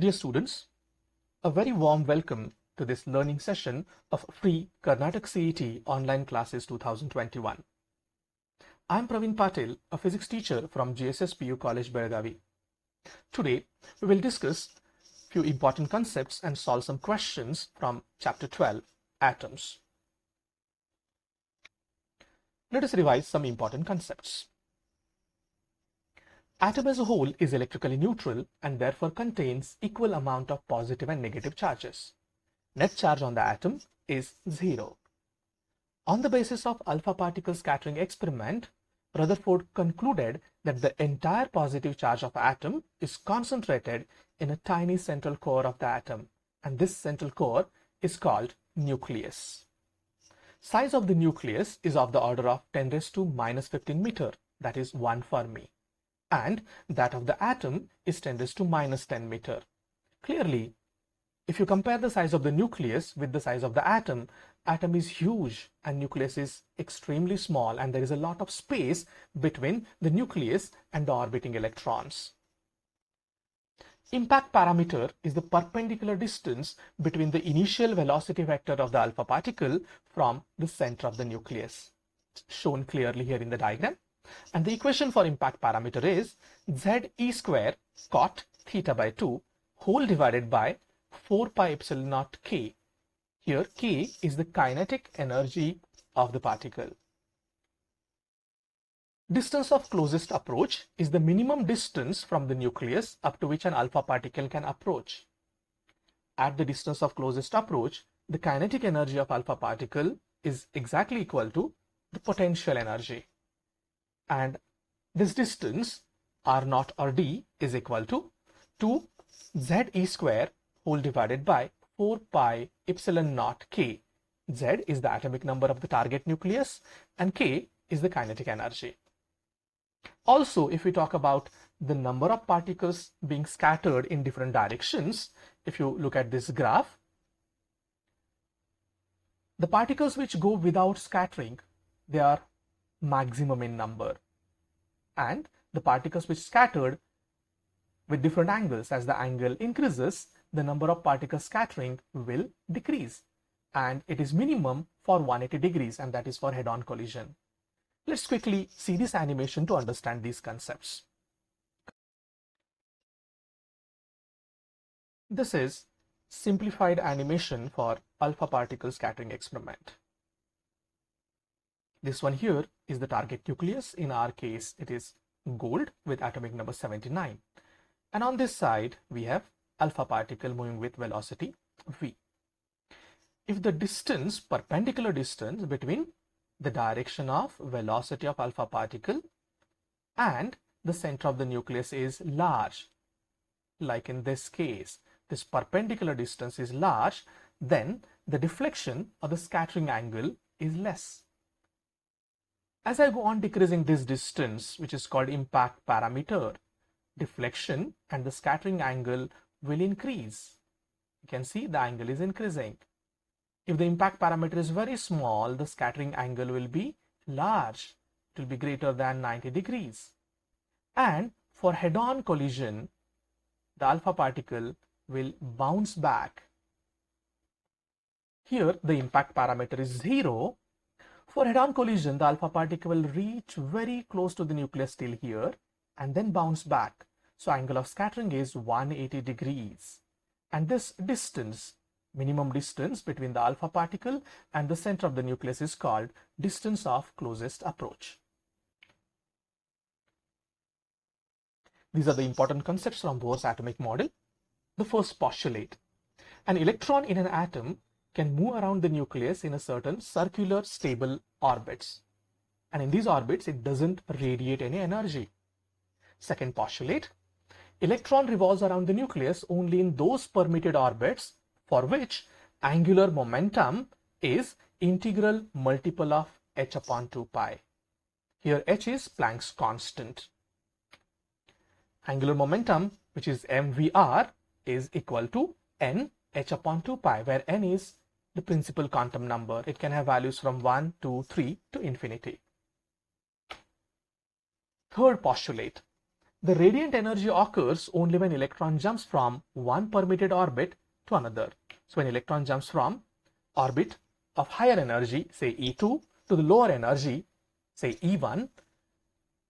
Dear students, a very warm welcome to this learning session of free Karnataka CET online classes 2021. I'm Praveen Patil, a physics teacher from GSSPU College, Belgavi. Today, we will discuss a few important concepts and solve some questions from Chapter 12, Atoms. Let us revise some important concepts. Atom as a whole is electrically neutral and therefore contains equal amount of positive and negative charges. Net charge on the atom is 0. On the basis of alpha particle scattering experiment, Rutherford concluded that the entire positive charge of atom is concentrated in a tiny central core of the atom, and this central core is called nucleus. Size of the nucleus is of the order of 10 raised to minus 15 meter, that is 1 Fermi. And that of the atom is 10 raised to minus 10 meter. Clearly, if you compare the size of the nucleus with the size of the atom is huge and nucleus is extremely small, and there is a lot of space between the nucleus and the orbiting electrons. Impact parameter is the perpendicular distance between the initial velocity vector of the alpha particle from the center of the nucleus. It's shown clearly here in the diagram. And the equation for impact parameter is Ze square cot theta by 2 whole divided by 4 pi epsilon naught k. Here k is the kinetic energy of the particle. Distance of closest approach is the minimum distance from the nucleus up to which an alpha particle can approach. At the distance of closest approach, the kinetic energy of alpha particle is exactly equal to the potential energy. And this distance r0 or d is equal to 2 Ze square whole divided by 4 pi epsilon naught k. Z is the atomic number of the target nucleus and k is the kinetic energy. Also, if we talk about the number of particles being scattered in different directions, if you look at this graph, the particles which go without scattering, they are maximum in number, and the particles which scattered with different angles, as the angle increases, the number of particles scattering will decrease, and it is minimum for 180 degrees, and that is for head-on collision. Let's quickly see this animation to understand these concepts. This is simplified animation for alpha particle scattering experiment. This one here is the target nucleus. In our case, it is gold with atomic number 79. And on this side, we have alpha particle moving with velocity v. If the distance, perpendicular distance between the direction of velocity of alpha particle and the center of the nucleus is large, like in this case, this perpendicular distance is large, then the deflection or the scattering angle is less. As I go on decreasing this distance, which is called impact parameter, deflection and the scattering angle will increase. You can see the angle is increasing. If the impact parameter is very small, the scattering angle will be large. It will be greater than 90 degrees. And for head-on collision, the alpha particle will bounce back. Here, the impact parameter is 0. For head-on collision, the alpha particle will reach very close to the nucleus till here and then bounce back. So angle of scattering is 180 degrees. And this distance, minimum distance between the alpha particle and the center of the nucleus, is called distance of closest approach. These are the important concepts from Bohr's atomic model. The first postulate: an electron in an atom can move around the nucleus in a certain circular stable orbits, and in these orbits it doesn't radiate any energy. Second postulate: electron revolves around the nucleus only in those permitted orbits for which angular momentum is integral multiple of h upon 2 pi. Here h is Planck's constant. Angular momentum, which is mvr, is equal to n h upon 2 pi, where n is the principal quantum number. It can have values from 1, 2, 3 to infinity. Third postulate: The radiant energy occurs only when electron jumps from one permitted orbit to another. So when electron jumps from orbit of higher energy, say E2, to the lower energy, say E1,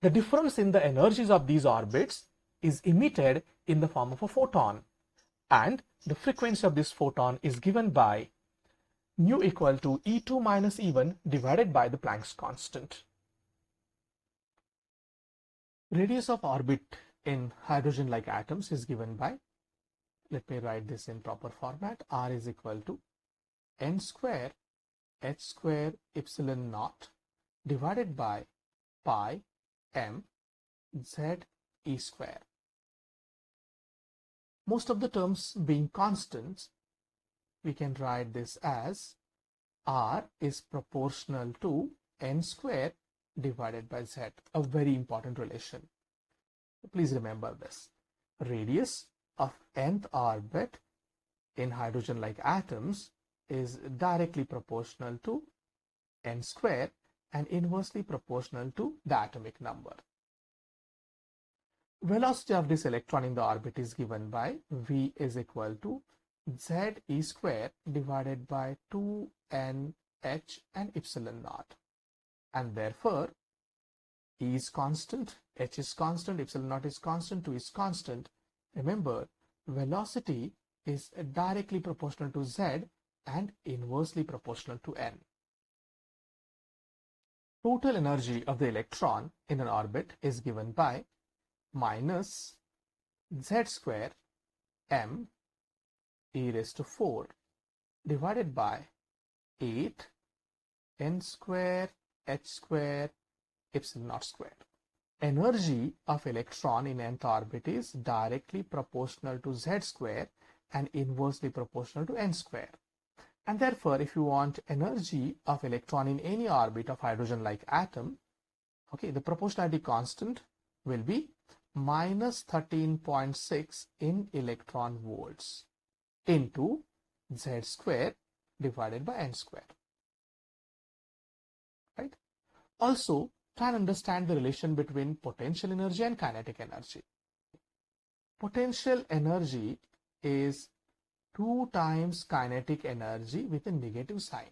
the difference in the energies of these orbits is emitted in the form of a photon, and the frequency of this photon is given by nu equal to E2 minus E1 divided by the Planck's constant. Radius of orbit in hydrogen-like atoms is given by, let me write this in proper format, R is equal to n square h square epsilon naught divided by pi m z e square. Most of the terms being constants, we can write this as R is proportional to n square divided by z, a very important relation. Please remember this. Radius of nth orbit in hydrogen-like atoms is directly proportional to n square and inversely proportional to the atomic number. Velocity of this electron in the orbit is given by V is equal to z e square divided by 2n h and epsilon naught, and therefore E is constant, h is constant, epsilon naught is constant, 2 is constant. Remember, velocity is directly proportional to z and inversely proportional to n. Total energy of the electron in an orbit is given by minus z square m e raised to 4 divided by 8 n square h square epsilon naught square. Energy of electron in nth orbit is directly proportional to z square and inversely proportional to n square. And therefore, if you want energy of electron in any orbit of hydrogen-like atom, okay, the proportionality constant will be minus 13.6 in electron volts into z square divided by n square. Right? Also, try and understand the relation between potential energy and kinetic energy. Potential energy is 2 times kinetic energy with a negative sign.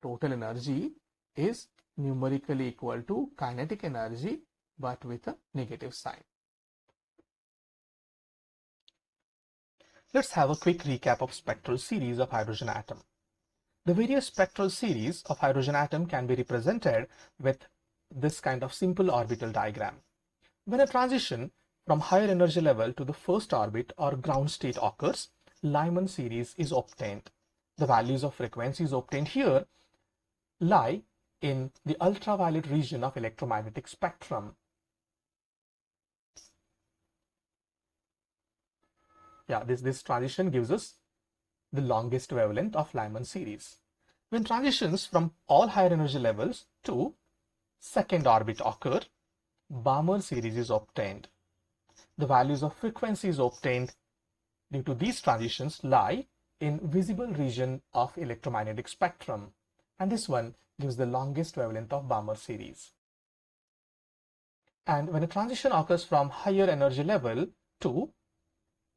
Total energy is numerically equal to kinetic energy but with a negative sign. Let's have a quick recap of spectral series of hydrogen atom. The various spectral series of hydrogen atom can be represented with this kind of simple orbital diagram. When a transition from higher energy level to the first orbit or ground state occurs, Lyman series is obtained. The values of frequencies obtained here lie in the ultraviolet region of electromagnetic spectrum. Yeah, this transition gives us the longest wavelength of Lyman series. When transitions from all higher energy levels to second orbit occur, Balmer series is obtained. The values of frequencies obtained due to these transitions lie in visible region of electromagnetic spectrum, and this one gives the longest wavelength of Balmer series. And when a transition occurs from higher energy level to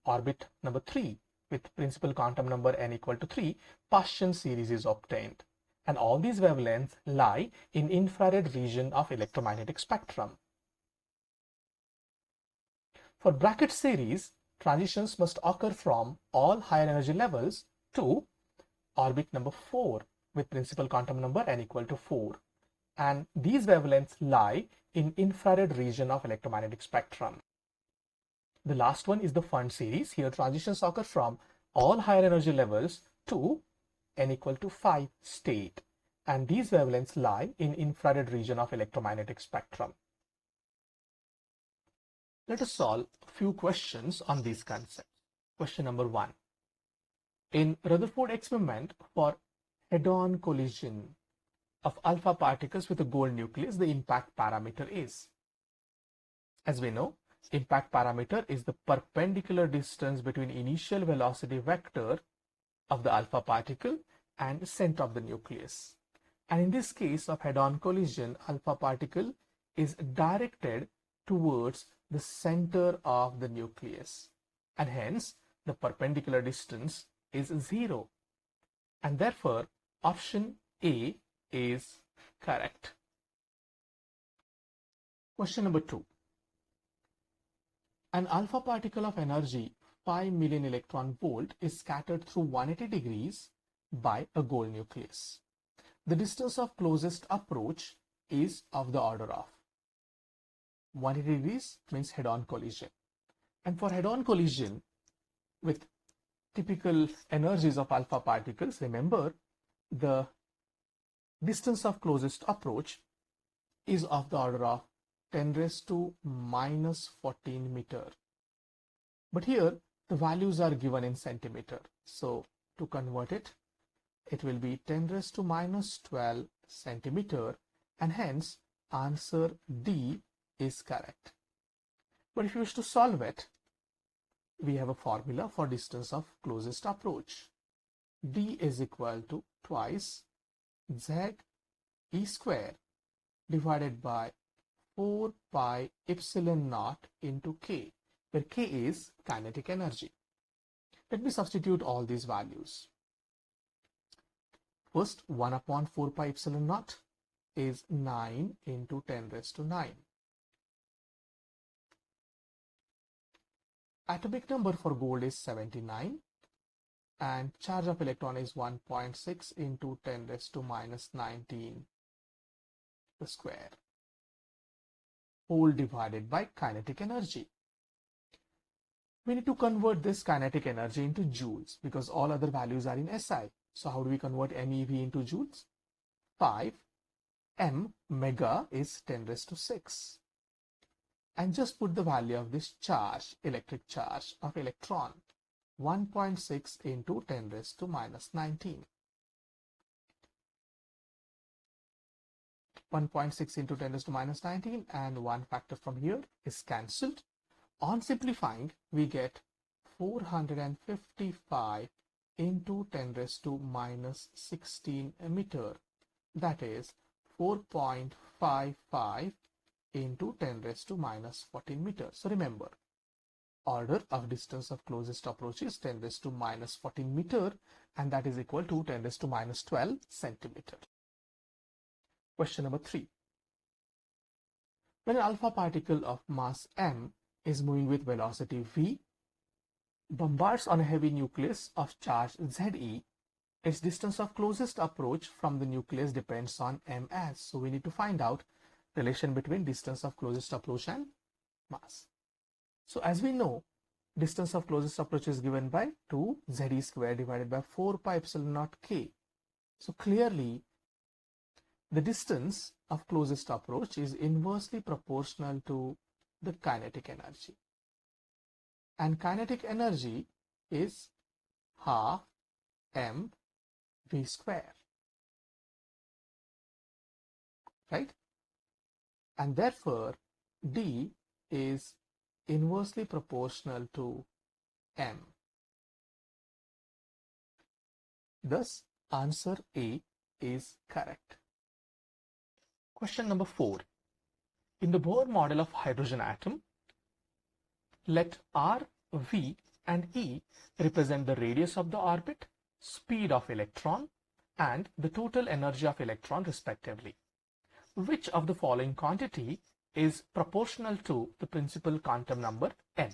orbit number 3 with principal quantum number n equal to 3, Paschen series is obtained, and all these wavelengths lie in infrared region of electromagnetic spectrum. For bracket series, transitions must occur from all higher energy levels to orbit number 4 with principal quantum number n equal to 4, and these wavelengths lie in infrared region of electromagnetic spectrum. The last one is the Fund series. Here transitions occur from all higher energy levels to n equal to 5 state, and these wavelengths lie in infrared region of electromagnetic spectrum. Let us solve a few questions on these concepts. Question number 1. In Rutherford experiment for head-on collision of alpha particles with a gold nucleus, the impact parameter is, as we know, impact parameter is the perpendicular distance between initial velocity vector of the alpha particle and center of the nucleus. And in this case of head-on collision, alpha particle is directed towards the center of the nucleus, and hence the perpendicular distance is 0, and therefore option A is correct. Question number 2. An alpha particle of energy 5 million electron volt is scattered through 180 degrees by a gold nucleus. The distance of closest approach is of the order of 180 degrees means head-on collision. And for head-on collision with typical energies of alpha particles, remember the distance of closest approach is of the order of 10 raised to minus 14 meter. But here the values are given in centimeter. So to convert it, it will be 10 raised to minus 12 centimeter, and hence answer D is correct. But if you wish to solve it, we have a formula for distance of closest approach. D is equal to twice Z E square divided by 4 pi epsilon naught into K, where K is kinetic energy. Let me substitute all these values. First, 1 upon 4 pi epsilon naught is 9 into 10 raised to 9. Atomic number for gold is 79, and charge of electron is 1.6 into 10 raised to minus 19 the square, whole divided by kinetic energy. We need to convert this kinetic energy into joules because all other values are in SI. So how do we convert MeV into joules? 5 M mega is 10 raised to 6. And just put the value of this charge, electric charge of electron, 1.6 into 10 raised to minus 19. 1.6 into 10 raised to minus 19, and one factor from here is cancelled. On simplifying, we get 455 into 10 raised to minus 16 meter. That is 4.55 into 10 raised to minus 14 meters. So remember, order of distance of closest approach is 10 raised to minus 14 meter, and that is equal to 10 raised to minus 12 centimeter. Question number 3. When an alpha particle of mass m is moving with velocity v, bombards on a heavy nucleus of charge Ze, its distance of closest approach from the nucleus depends on m as. So we need to find out relation between distance of closest approach and mass. So as we know, distance of closest approach is given by 2 Ze square divided by 4 pi epsilon naught k. So clearly the distance of closest approach is inversely proportional to the kinetic energy, and kinetic energy is half m v square, right? And therefore D is inversely proportional to m. Thus answer A is correct. Question number 4. In the Bohr model of hydrogen atom, let R, V and E represent the radius of the orbit, speed of electron and the total energy of electron respectively. Which of the following quantity is proportional to the principal quantum number n?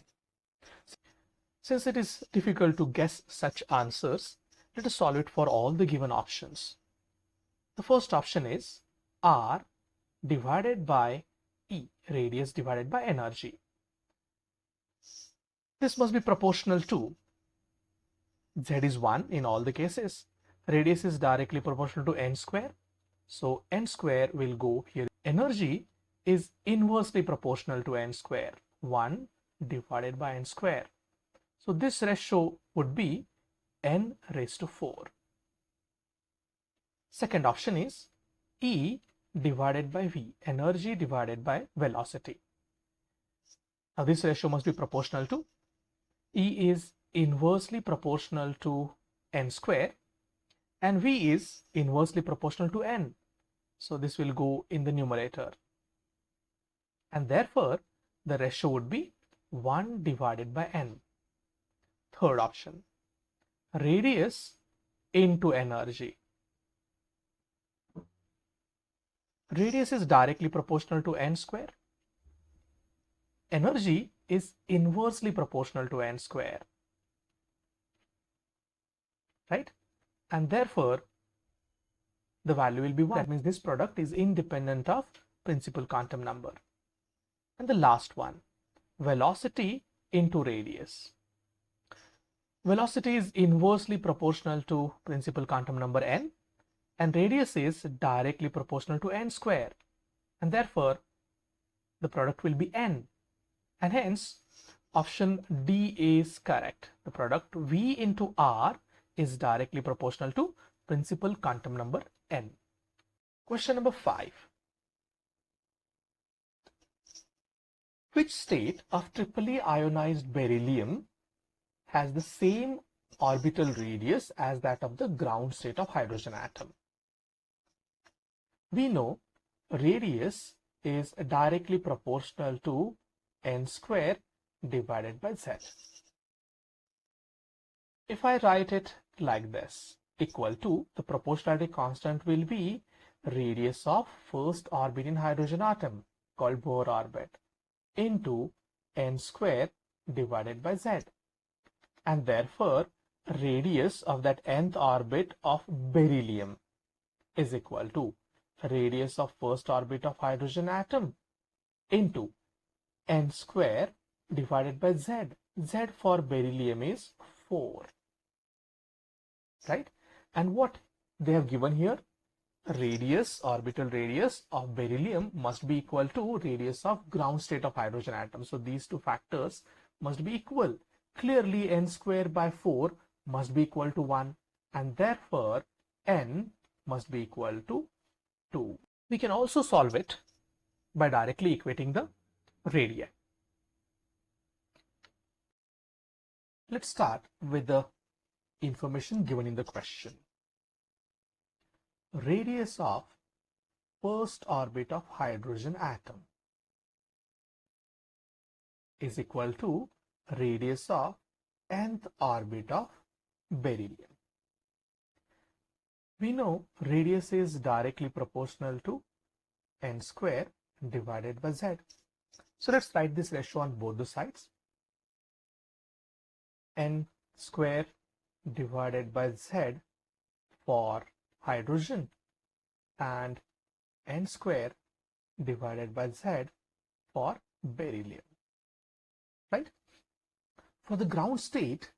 Since it is difficult to guess such answers, let us solve it for all the given options. The first option is R divided by E, radius divided by energy. This must be proportional to Z is 1 in all the cases. Radius is directly proportional to n square. So n square will go here. Energy is inversely proportional to n square, 1 divided by n square. So this ratio would be n raised to 4. Second option is E divided by V, energy divided by velocity. Now this ratio must be proportional to E is inversely proportional to n square and V is inversely proportional to n. So this will go in the numerator. And therefore the ratio would be 1 divided by n. Third option, radius into energy. Radius is directly proportional to n square. Energy is inversely proportional to n square, right? And therefore, the value will be 1. That means this product is independent of principal quantum number. And the last one, velocity into radius. Velocity is inversely proportional to principal quantum number n, and radius is directly proportional to n square, and therefore the product will be n, and hence option D is correct. The product V into R is directly proportional to principal quantum number n. Question number 5. Which state of triply ionized beryllium has the same orbital radius as that of the ground state of hydrogen atom? We know radius is directly proportional to n square divided by z. If I write it like this, equal to, the proportionality constant will be radius of first orbit in hydrogen atom called Bohr orbit into n square divided by z, and therefore radius of that nth orbit of beryllium is equal to radius of first orbit of hydrogen atom into n square divided by z. Z for beryllium is 4, right? And what they have given here, radius, orbital radius of beryllium must be equal to radius of ground state of hydrogen atom. So these two factors must be equal. Clearly n square by 4 must be equal to 1, and therefore n must be equal to 2. We can also solve it by directly equating the radii. Let's start with the information given in the question. Radius of first orbit of hydrogen atom is equal to radius of nth orbit of beryllium. We know radius is directly proportional to n square divided by z. So let's write this ratio on both the sides. N square divided by z for hydrogen and n square divided by z for beryllium, right? For the ground state,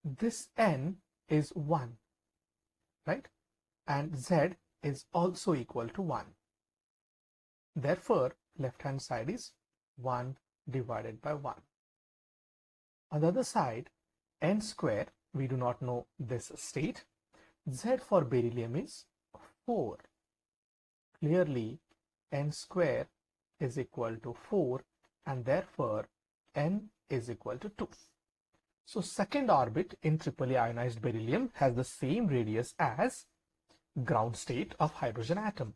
this n is 1, right? And z is also equal to 1. Therefore, left hand side is 1 divided by 1. On the other side, n square, we do not know this state. Z for beryllium is 4. Clearly, n square is equal to 4, and therefore n is equal to 2. So second orbit in triply ionized beryllium has the same radius as ground state of hydrogen atom.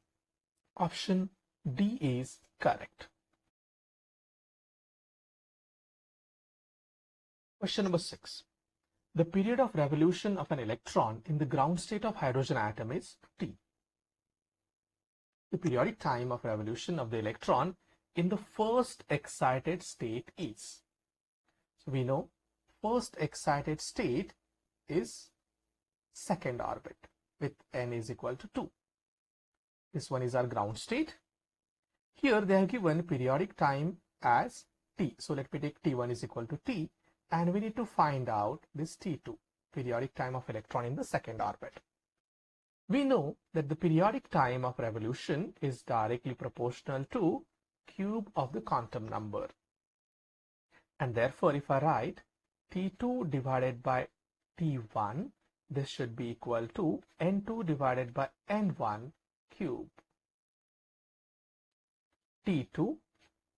Option D is correct. Question number 6. The period of revolution of an electron in the ground state of hydrogen atom is T. The periodic time of revolution of the electron in the first excited state is. So we know first excited state is second orbit with n is equal to 2. This one is our ground state. Here they have given periodic time as T. So let me take T1 is equal to T, and we need to find out this T2, periodic time of electron in the second orbit. We know that the periodic time of revolution is directly proportional to cube of the quantum number. And therefore, if I write T2 divided by T1, this should be equal to N2 divided by N1 cube. T2,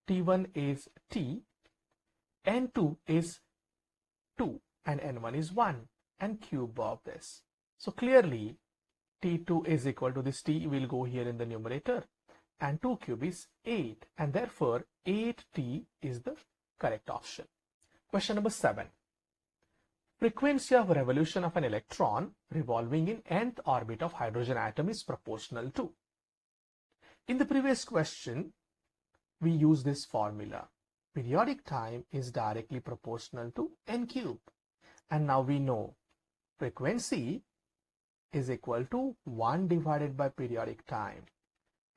T1 is T, N2 is 2, and N1 is 1, and cube of this. So clearly T2 is equal to this T will go here in the numerator, and 2 cube is 8, and therefore 8T is the correct option. Question number 7. Frequency of revolution of an electron revolving in nth orbit of hydrogen atom is proportional to. In the previous question, we use this formula. Periodic time is directly proportional to n cube. And now we know frequency is equal to 1 divided by periodic time.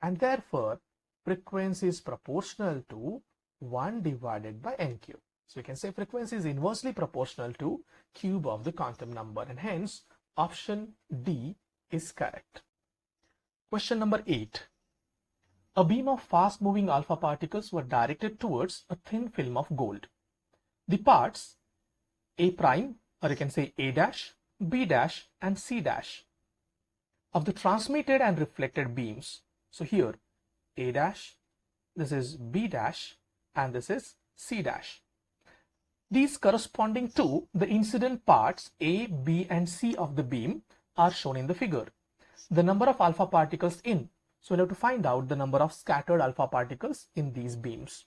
And therefore, frequency is proportional to 1 divided by n cube. So you can say frequency is inversely proportional to cube of the quantum number, and hence option D is correct. Question number 8. A beam of fast-moving alpha particles were directed towards a thin film of gold. The parts A prime, or you can say A dash, B dash, and C dash of the transmitted and reflected beams. So here A dash, this is B dash, and this is C dash. These corresponding to the incident parts A, B, and C of the beam are shown in the figure. The number of alpha particles in. So we'll have to find out the number of scattered alpha particles in these beams.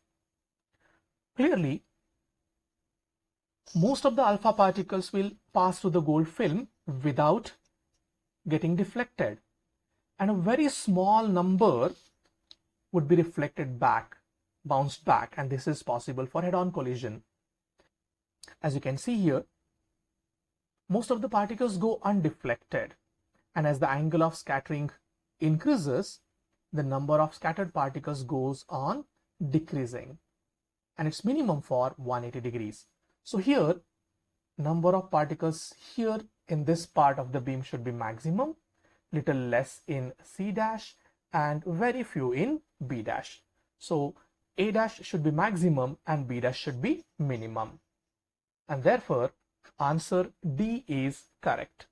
Clearly, most of the alpha particles will pass through the gold film without getting deflected, and a very small number would be reflected back, bounced back, and this is possible for head-on collision. As you can see here, most of the particles go undeflected, and as the angle of scattering increases, the number of scattered particles goes on decreasing, and it's minimum for 180 degrees. So here, number of particles here in this part of the beam should be maximum, little less in C dash, and very few in B dash. So A dash should be maximum and B dash should be minimum. And therefore, answer D is correct.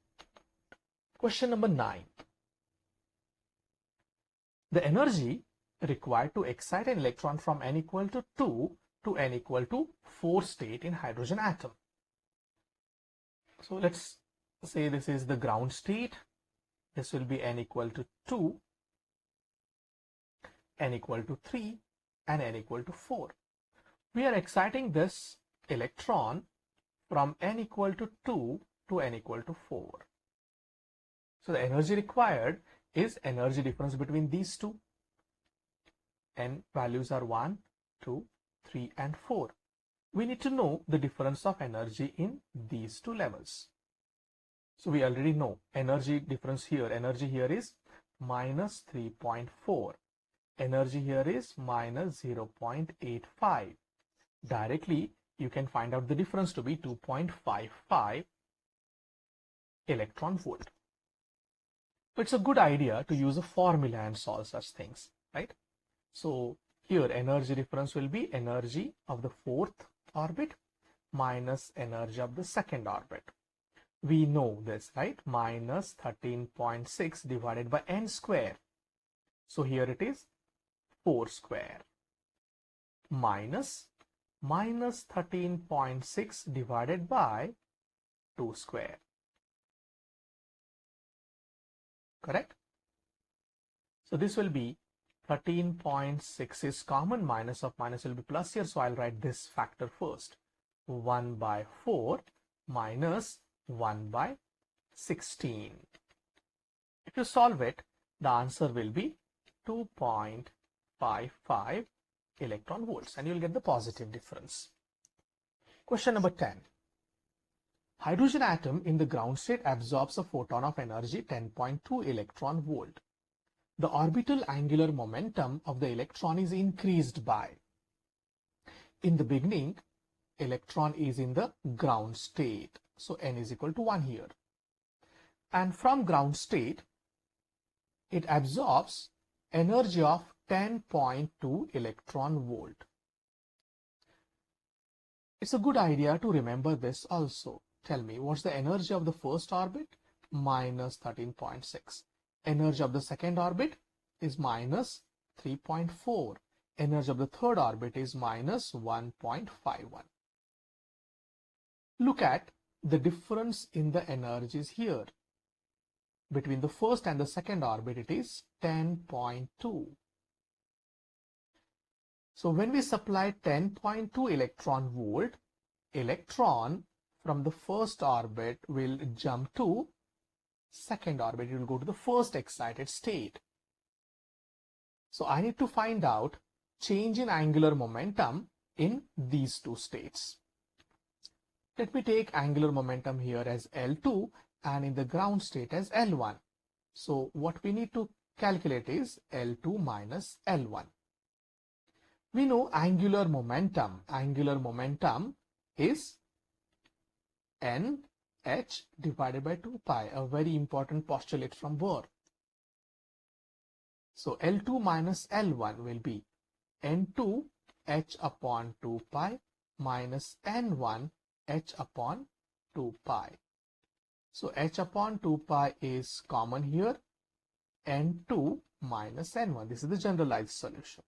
Question number 9. The energy required to excite an electron from n equal to 2 to n equal to 4 state in hydrogen atom. So let's say this is the ground state. This will be n equal to 2, n equal to 3, and n equal to 4. We are exciting this electron from n equal to 2 to n equal to 4. So the energy required is energy difference between these two. N values are 1, 2, 3, and 4. We need to know the difference of energy in these two levels. So we already know energy difference here. Energy here is minus 3.4. Energy here is minus 0.85. Directly, you can find out the difference to be 2.55 electron volt. So it's a good idea to use a formula and solve such things, right? So here energy difference will be energy of the fourth orbit minus energy of the second orbit. We know this, right? Minus 13.6 divided by n square. So here it is 4 square minus 13.6 divided by 2 square. Correct? So this will be 13.6 is common, minus of minus will be plus here, so I'll write this factor first. 1 by 4 minus 1 by 16. If you solve it, the answer will be 2.55 electron volts, and you'll get the positive difference. Question number 10. Hydrogen atom in the ground state absorbs a photon of energy 10.2 electron volt. The orbital angular momentum of the electron is increased by. In the beginning, electron is in the ground state, so n is equal to 1 here. And from ground state, it absorbs energy of 10.2 electron volt. It's a good idea to remember this also. Tell me, what's the energy of the first orbit? Minus 13.6. Energy of the second orbit is minus 3.4. Energy of the third orbit is minus 1.51. Look at the difference in the energies here. Between the first and the second orbit, it is 10.2. So when we supply 10.2 electron volt, electron from the first orbit will jump to second orbit. It will go to the first excited state. So I need to find out change in angular momentum in these two states. Let me take angular momentum here as L2 and in the ground state as L1. So what we need to calculate is L2 minus L1. We know angular momentum is NH divided by 2 pi, a very important postulate from Bohr. So L2 minus L1 will be N2 H upon 2 pi minus N1 H upon 2 pi. So H upon 2 pi is common here, N2 minus N1. This is the generalized solution.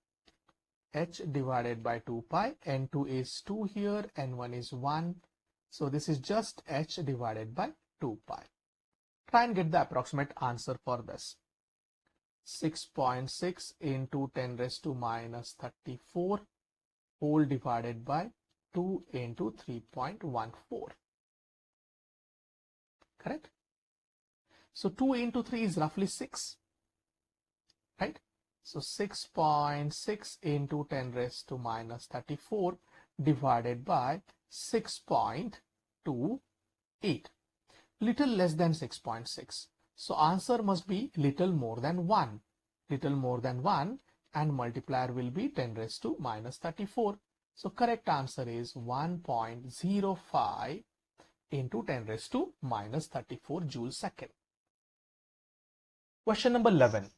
H divided by 2 pi, N2 is 2 here, N1 is 1. So this is just H divided by 2 pi. Try and get the approximate answer for this. 6.6 into 10 raised to minus 34 whole divided by 2 into 3.14. Correct? So 2 into 3 is roughly 6. Right? So 6.6 into 10 raised to minus 34 divided by 6.28. Little less than 6.6. So answer must be little more than 1. Little more than 1 and multiplier will be 10 raised to minus 34. So correct answer is 1.05 into 10 raised to minus 34 joules second. Question number 11.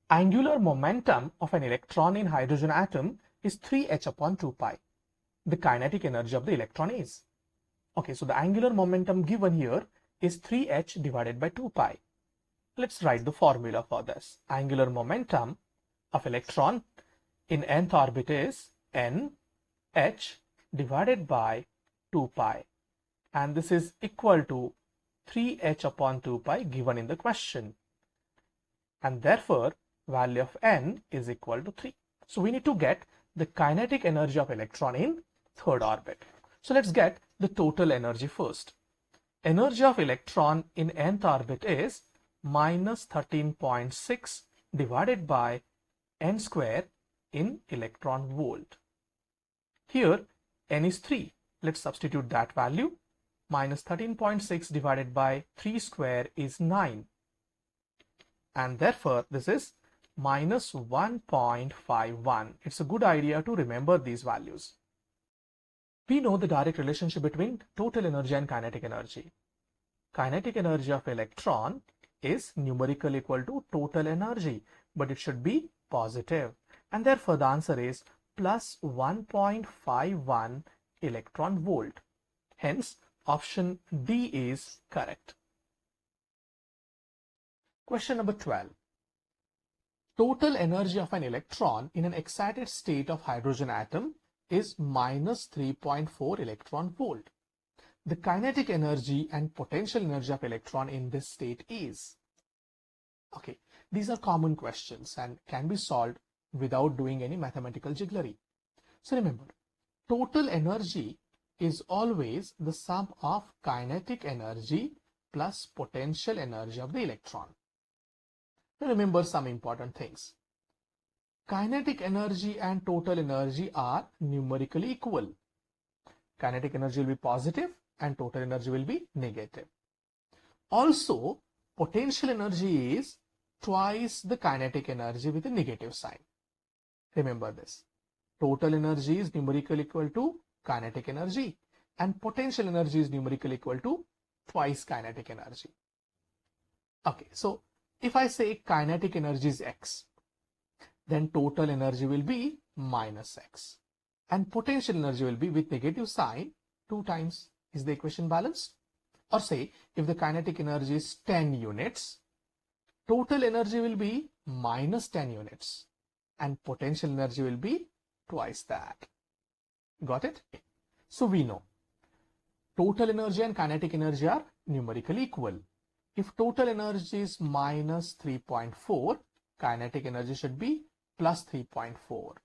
Angular momentum of an electron in hydrogen atom is 3h upon 2 pi. The kinetic energy of the electron is. Okay, so the angular momentum given here is 3h divided by 2 pi. Let's write the formula for this. Angular momentum of electron in nth orbit is nh divided by 2 pi. And this is equal to 3h upon 2 pi given in the question. And therefore, value of n is equal to 3. So we need to get the kinetic energy of electron in third orbit. So let's get the total energy first. Energy of electron in nth orbit is minus 13.6 divided by n square in electron volt. Here n is 3. Let's substitute that value. Minus 13.6 divided by 3 square is 9. And therefore this is minus 1.51. It's a good idea to remember these values. We know the direct relationship between total energy and kinetic energy. Kinetic energy of electron is numerically equal to total energy, but it should be positive. And therefore the answer is plus 1.51 electron volt. Hence option D is correct. Question number 12. Total energy of an electron in an excited state of hydrogen atom is minus 3.4 electron volt. The kinetic energy and potential energy of electron in this state is. Okay, these are common questions and can be solved without doing any mathematical jigglery. So remember, total energy is always the sum of kinetic energy plus potential energy of the electron. Now remember some important things. Kinetic energy and total energy are numerically equal. Kinetic energy will be positive and total energy will be negative. Also, potential energy is twice the kinetic energy with a negative sign. Remember this. Total energy is numerically equal to kinetic energy and potential energy is numerically equal to twice kinetic energy. Okay, so if I say kinetic energy is x, then total energy will be minus x and potential energy will be with negative sign 2 times. Is the equation balanced? Or say if the kinetic energy is 10 units, total energy will be minus 10 units and potential energy will be twice that. Got it? So we know total energy and kinetic energy are numerically equal. If total energy is minus 3.4, kinetic energy should be plus 3.4.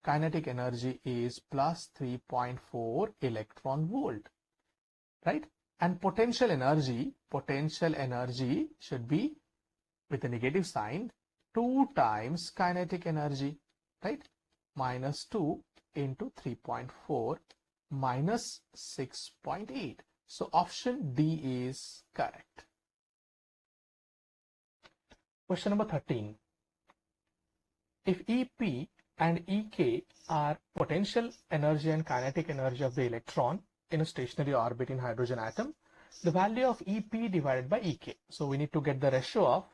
kinetic energy is plus 3.4 electron volt, right? And potential energy should be with a negative sign 2 times kinetic energy, right? Minus 2 into 3.4 minus 6.8. So option D is correct. Question number 13. If EP and EK are potential energy and kinetic energy of the electron in a stationary orbit in hydrogen atom, the value of EP divided by EK. So we need to get the ratio of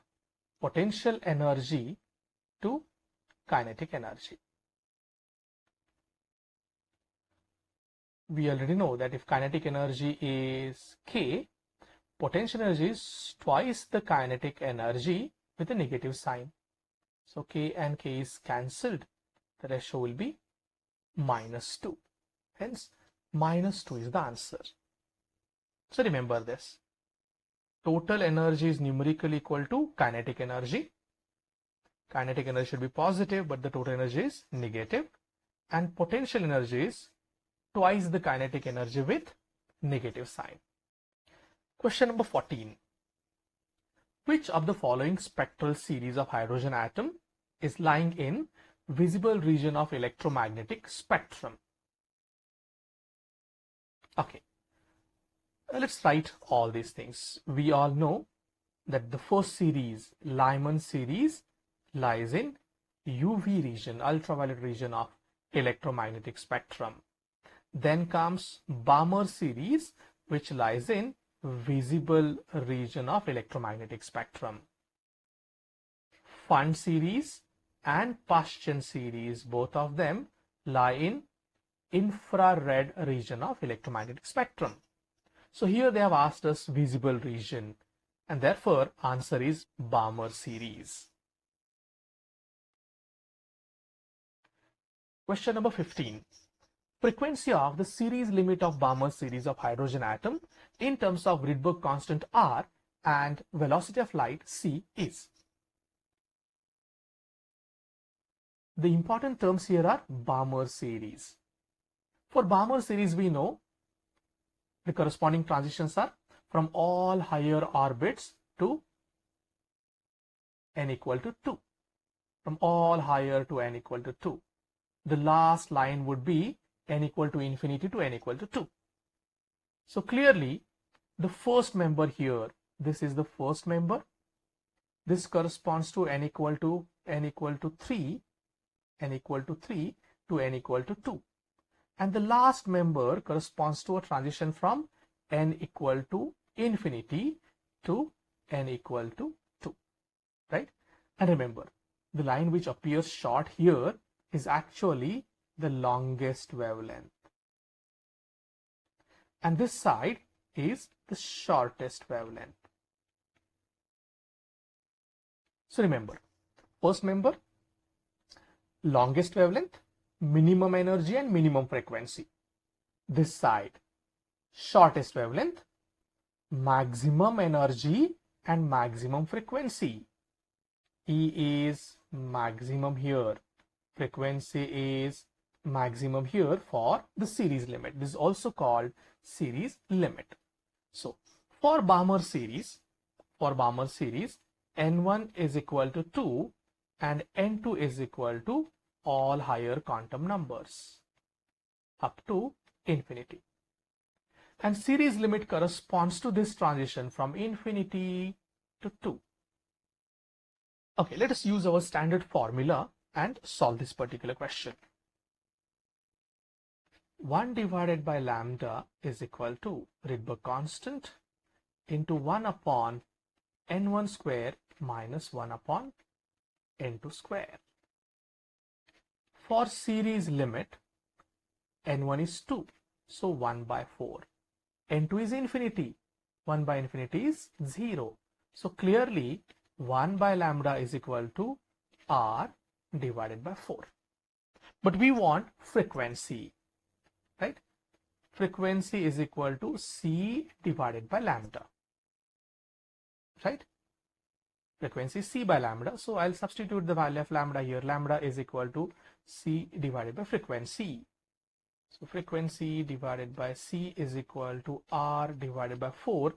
potential energy to kinetic energy. We already know that if kinetic energy is K, potential energy is twice the kinetic energy with a negative sign. So K and K is cancelled. The ratio will be minus 2. Hence, minus 2 is the answer. So remember this. Total energy is numerically equal to kinetic energy. Kinetic energy should be positive, but the total energy is negative. And potential energy is twice the kinetic energy with negative sign. Question number 14. Which of the following spectral series of hydrogen atom is lying in visible region of electromagnetic spectrum? Okay, let's write all these things. We all know that the first series, Lyman series, lies in UV region, ultraviolet region of electromagnetic spectrum. Then comes Balmer series, which lies in visible region of electromagnetic spectrum. Pfund series and Paschen series, both of them lie in infrared region of electromagnetic spectrum. So here they have asked us visible region, and therefore answer is Balmer series. Question number 15. Frequency of the series limit of Balmer series of hydrogen atom in terms of Rydberg constant R and velocity of light c is. The important terms here are Balmer series. For Balmer series, we know the corresponding transitions are from all higher orbits to n equal to 2. From all higher to n equal to 2. The last line would be n equal to infinity to n equal to 2. So clearly, the first member here, this is the first member. This corresponds to n equal to 3, n equal to 3 to n equal to 2. And the last member corresponds to a transition from n equal to infinity to n equal to 2, right? And remember, the line which appears short here is actually the longest wavelength. And this side is the shortest wavelength. So remember, first member, longest wavelength, minimum energy and minimum frequency. This side, shortest wavelength, maximum energy and maximum frequency. E is maximum here, frequency is maximum here for the series limit. This is also called series limit. So for Balmer series, N1 is equal to 2 and N2 is equal to all higher quantum numbers up to infinity. And series limit corresponds to this transition from infinity to 2. Okay, let us use our standard formula and solve this particular question. 1 divided by lambda is equal to Rydberg constant into 1 upon n1 square minus 1 upon n2 square. For series limit, n1 is 2, so 1 by 4. n2 is infinity, 1 by infinity is 0. So clearly 1 by lambda is equal to r divided by 4. But we want frequency, right? Frequency is equal to c divided by lambda, right? Frequency c by lambda. So I'll substitute the value of lambda here. Lambda is equal to C divided by frequency. So frequency divided by C is equal to R divided by 4,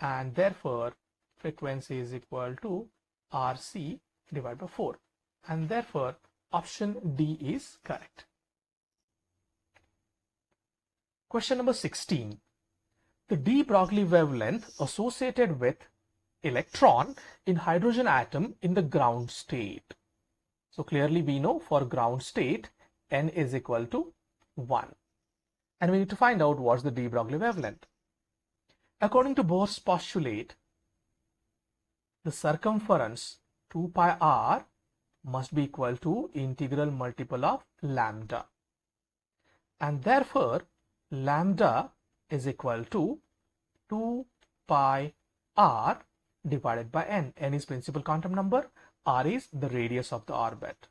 and therefore frequency is equal to RC divided by 4, and therefore option D is correct. Question number 16. The de-Broglie wavelength associated with electron in hydrogen atom in the ground state. So clearly we know for ground state n is equal to 1. And we need to find out what's the de-Broglie wavelength. According to Bohr's postulate, the circumference 2 pi r must be equal to integral multiple of lambda. And therefore, lambda is equal to 2 pi r divided by n. N is principal quantum number, r is the radius of the orbit.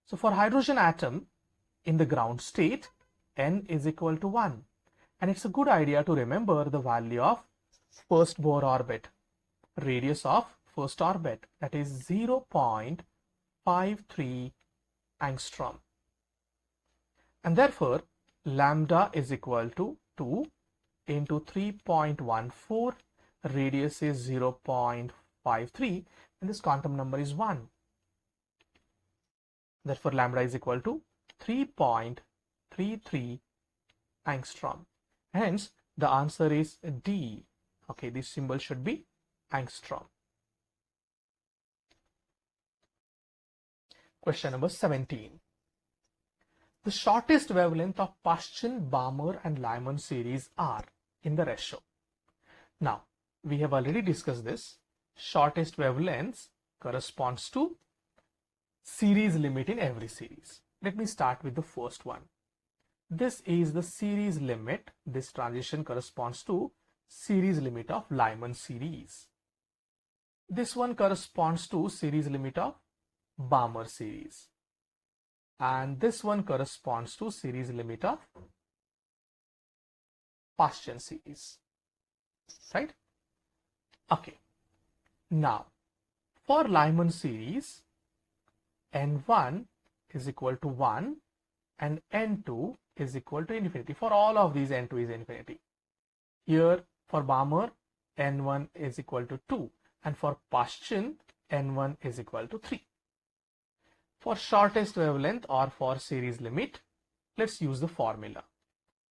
So for hydrogen atom in the ground state, n is equal to 1. And it's a good idea to remember the value of first Bohr orbit, radius of first orbit, that is 0.53 angstrom. And therefore, lambda is equal to 2 into 3.14, radius is 0.53, and this quantum number is 1. Therefore, lambda is equal to 3.33 angstrom. Hence, the answer is D. Okay, this symbol should be angstrom. Question number 17. The shortest wavelength of Paschen, Balmer and Lyman series are in the ratio. Now, we have already discussed this. Shortest wavelengths corresponds to series limit in every series. Let me start with the first one. This is the series limit. This transition corresponds to series limit of Lyman series. This one corresponds to series limit of Balmer series. And this one corresponds to series limit of Paschen series. Right? Okay. Now, for Lyman series, N1 is equal to 1 and N2 is equal to infinity. For all of these, N2 is infinity. Here, for Balmer, N1 is equal to 2, and for Paschen, N1 is equal to 3. For shortest wavelength or for series limit, let's use the formula.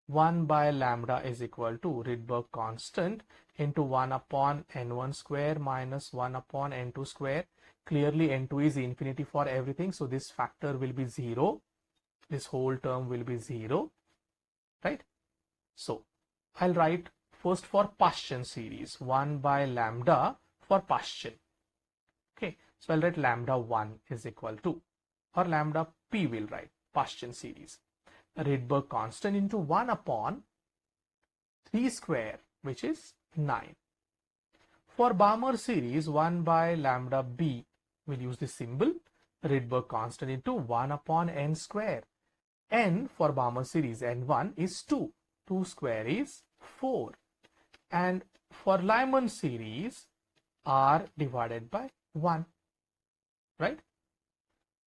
1 by lambda is equal to Rydberg constant into 1 upon N1 square minus 1 upon N2 square. Clearly, N2 is infinity for everything, so this factor will be 0. This whole term will be 0, right? So, I'll write first for Paschen series, 1 by lambda for Paschen. Okay, so I'll write lambda 1 is equal to, or lambda p will write, Paschen series. Rydberg constant into 1 upon 3 square, which is 9. For Balmer series, 1 by lambda b, we'll use this symbol, Rydberg constant into 1 upon n square. N for Balmer series, N1 is 2. 2 square is 4. And for Lyman series, R divided by 1. Right?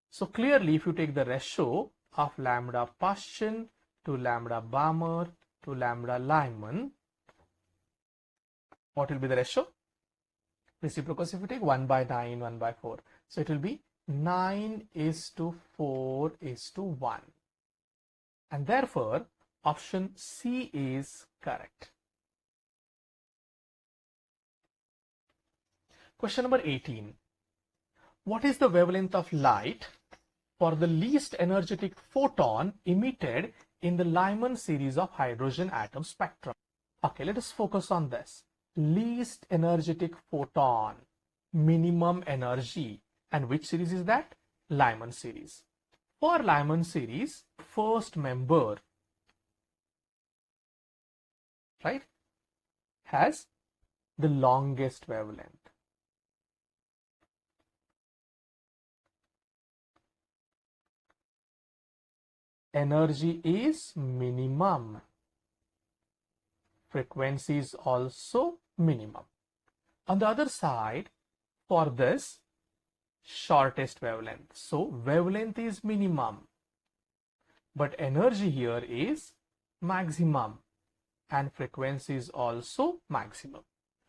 So clearly, if you take the ratio of lambda Paschen to lambda Balmer to lambda Lyman, what will be the ratio? Reciprocity, if you take 1 by 9, 1 by 4. So it will be 9 is to 4 is to 1. And therefore, option C is correct. Question number 18. What is the wavelength of light for the least energetic photon emitted in the Lyman series of hydrogen atom spectrum? Okay, let us focus on this. Least energetic photon, minimum energy. And which series is that? Lyman series. For Lyman series, first member, right, has the longest wavelength. Energy is minimum. Frequency is also minimum. On the other side, for this, shortest wavelength. So wavelength is minimum. but energy here is maximum and frequency is also maximum.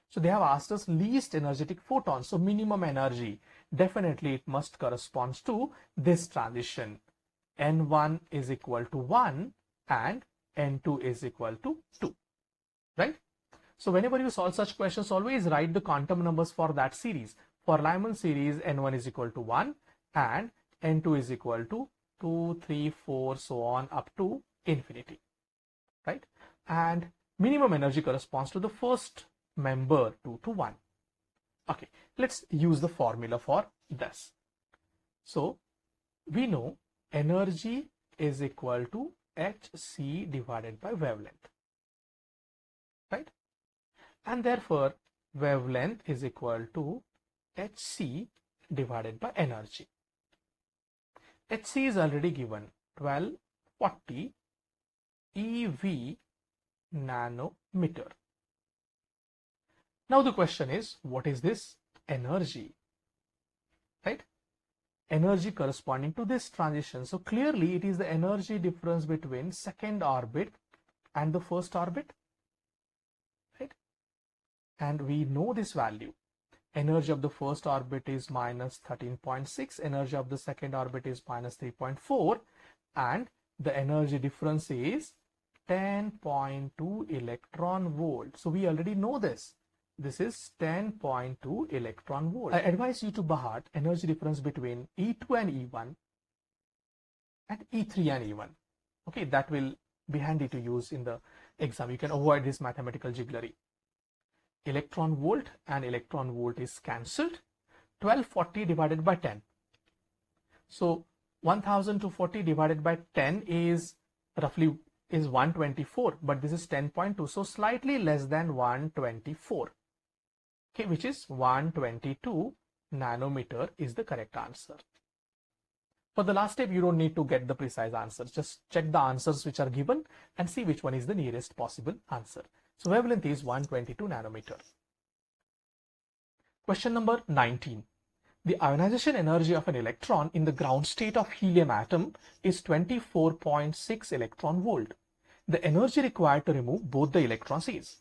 So they have asked us least energetic photon. So minimum energy, definitely it must correspond to this transition. N1 is equal to 1 and N2 is equal to 2, right? So whenever you solve such questions, always write the quantum numbers for that series. For Lyman series, N1 is equal to 1 and N2 is equal to 2, 3, 4, so on up to infinity, right? And minimum energy corresponds to the first member 2 to 1. Okay, let's use the formula for this. So we know energy is equal to hc divided by wavelength, right? And therefore wavelength is equal to hc divided by energy. hc is already given, 1240 eV nanometer. Now the question is, what is this energy, right? Energy corresponding to this transition. So clearly it is the energy difference between second orbit and the first orbit, right? And we know this value. Energy of the first orbit is minus 13.6, energy of the second orbit is minus 3.4, and the energy difference is 10.2 electron volt. So we already know this. This is 10.2 electron volt. I advise you to Bahat energy difference between E2 and E1 and E3 and E1. Okay, that will be handy to use in the exam. You can avoid this mathematical jigglery. Electron volt and electron volt is cancelled. 1240 divided by 10. So 1240 divided by 10 is roughly 124, but this is 10.2, so slightly less than 124. Okay, which is 122 nanometer is the correct answer. For the last step, you don't need to get the precise answers. Just check the answers which are given and see which one is the nearest possible answer. So wavelength is 122 nanometer. Question number 19. The ionization energy of an electron in the ground state of helium atom is 24.6 electron volt. The energy required to remove both the electrons is.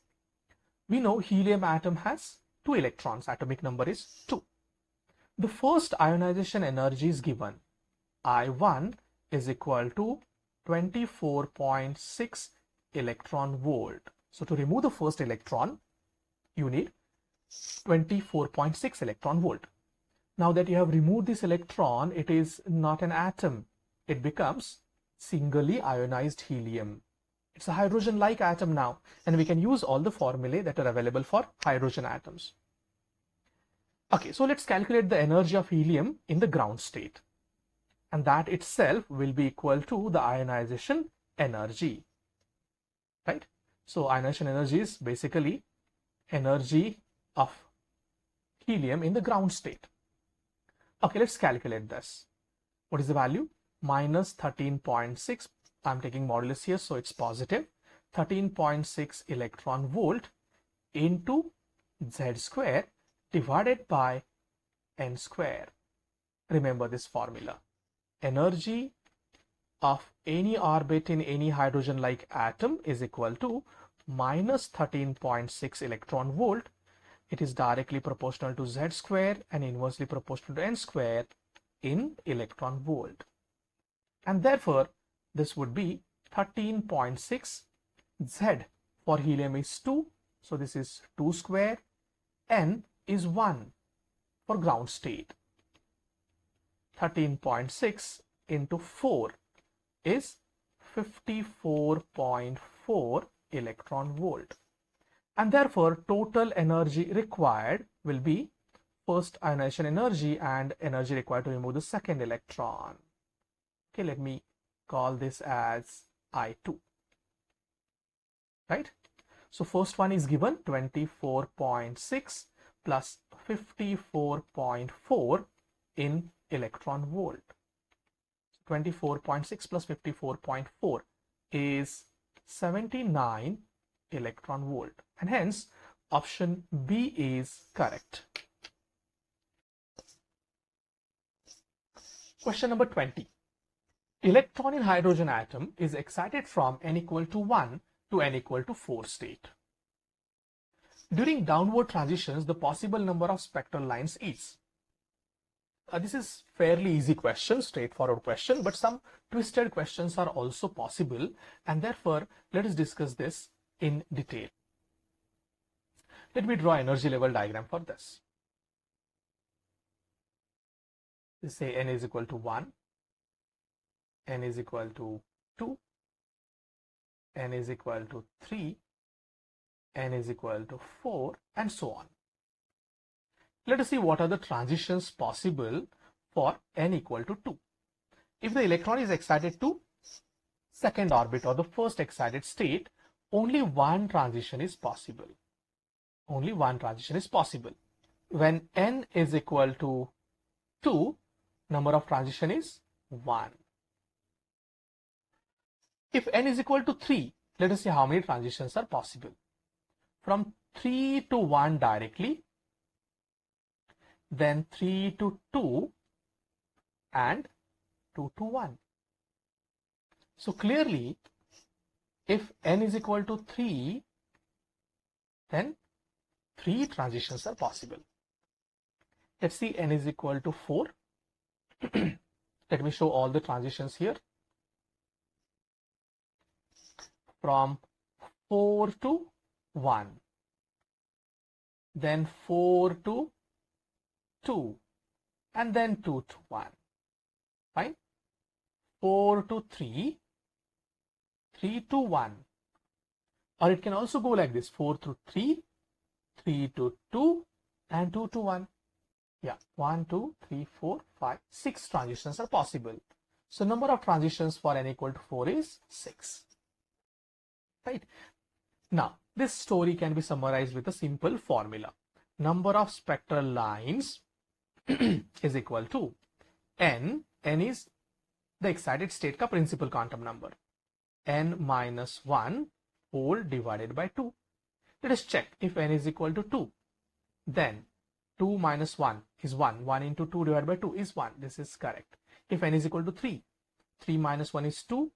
We know helium atom has 2 electrons, atomic number is 2. The first ionization energy is given. I1 is equal to 24.6 electron volt. So to remove the first electron, you need 24.6 electron volt. Now that you have removed this electron, it is not an atom. It becomes singly ionized helium. It's a hydrogen-like atom now, and we can use all the formulae that are available for hydrogen atoms. Okay, so let's calculate the energy of helium in the ground state. And that itself will be equal to the ionization energy, right? So ionization energy is basically energy of helium in the ground state. Okay, let's calculate this. What is the value? Minus 13.6. I'm taking modulus here, so it's positive. 13.6 electron volt into Z square divided by N square. Remember this formula. Energy of any orbit in any hydrogen-like atom is equal to minus 13.6 electron volt. It is directly proportional to Z square and inversely proportional to N square in electron volt. And therefore, this would be 13.6. Z for helium is 2. So this is 2 square. N is 1 for ground state. 13.6 into 4 is 54.4 electron volt. And therefore, total energy required will be first ionization energy and energy required to remove the second electron. Okay, let me call this as I2, right? So first one is given 24.6 plus 54.4 in electron volt. 24.6 plus 54.4 is 79 electron volt, and hence option B is correct. Question number 20. electron in hydrogen atom is excited from n equal to 1 to n equal to 4 state. During downward transitions, the possible number of spectral lines is. This is fairly easy question, straightforward question, but some twisted questions are also possible, and therefore let us discuss this in detail. Let me draw energy level diagram for this. Let's say n is equal to 1, n is equal to 2, n is equal to 3, n is equal to 4, and so on. Let us see what are the transitions possible for n equal to 2. If the electron is excited to second orbit or the first excited state, only one transition is possible. Only one transition is possible. When n is equal to 2, number of transition is 1. If n is equal to 3, let us see how many transitions are possible. From 3 to 1 directly, then 3 to 2, and 2 to 1. So clearly, if n is equal to 3, then 3 transitions are possible. Let's see n is equal to 4. Let me show all the transitions here. From 4 to 1, then 4 to 2, and then 2 to 1. Fine. 4 to 3, 3 to 1. Or it can also go like this: 4 to 3, 3 to 2, and 2 to 1. Yeah, 1, 2, 3, 4, 5, 6 transitions are possible. So number of transitions for n equal to 4 is 6. Right. Now, this story can be summarized with a simple formula. Number of spectral lines is equal to n. N is the excited state का principal quantum number. n minus 1 whole divided by 2. Let us check. If n is equal to 2, then 2 minus 1 is 1. 1 into 2 divided by 2 is 1. This is correct. If n is equal to 3, 3 minus 1 is 2.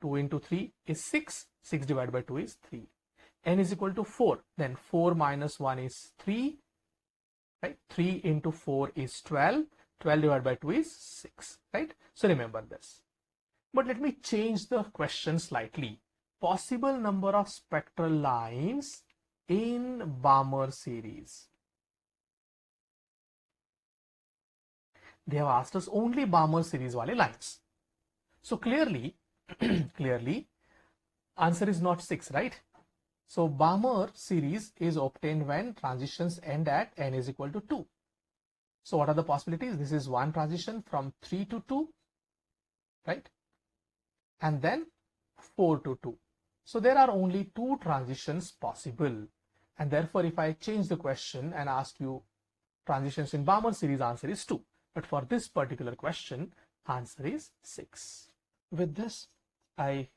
2 into 3 is 6. 6 divided by 2 is 3. n is equal to 4. Then 4 minus 1 is 3. Right? 3 into 4 is 12. 12 divided by 2 is 6. Right? So remember this. But let me change the question slightly. Possible number of spectral lines in Balmer series. They have asked us only Balmer series wale lines. So clearly, answer is not 6, right? So Balmer series is obtained when transitions end at n is equal to 2. So what are the possibilities? This is one transition from 3 to 2, right? And then 4 to 2. So there are only 2 transitions possible. And therefore, if I change the question and ask you transitions in Balmer series, answer is 2. But for this particular question, answer is 6. With this, I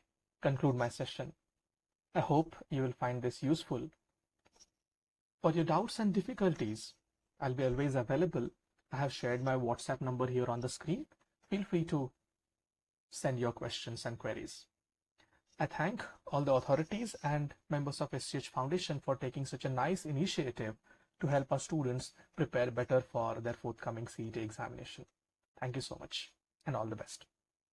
conclude my session. I hope you will find this useful. For your doubts and difficulties, I'll be always available. I have shared my WhatsApp number here on the screen. Feel free to send your questions and queries. I thank all the authorities and members of SCH Foundation for taking such a nice initiative to help our students prepare better for their forthcoming CET examination. Thank you so much and all the best.